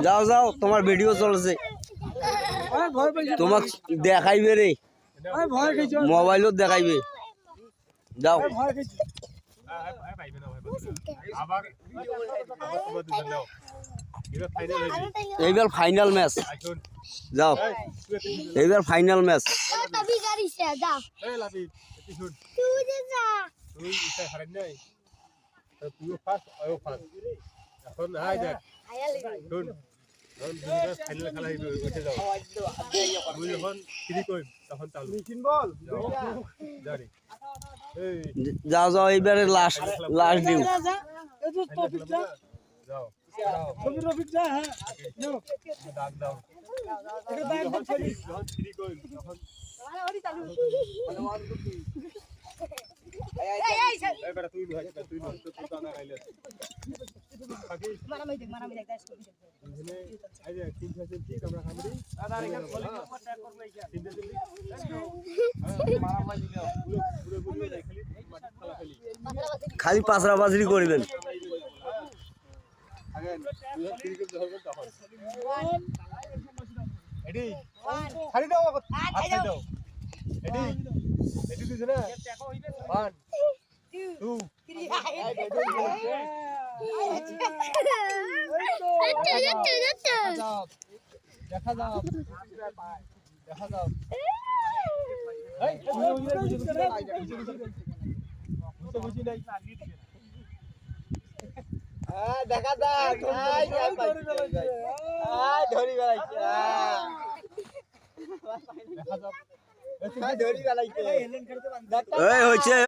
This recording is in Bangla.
যাও যাও তোমার ভিডিও চলছে তোমাক দেখাইবে রে মোবাইলত দেখাইবে যাও এইবার ফাইনাল ম্যাচ যাও এইবার ফাইনাল ম্যাচ যাও যাও এইবারে লাস্ট লাস্ট ডিউ খালি পাঁচরা পাঁচরি করবেন দেখা যাও দেখা যাও দেখা যাক হয়েছে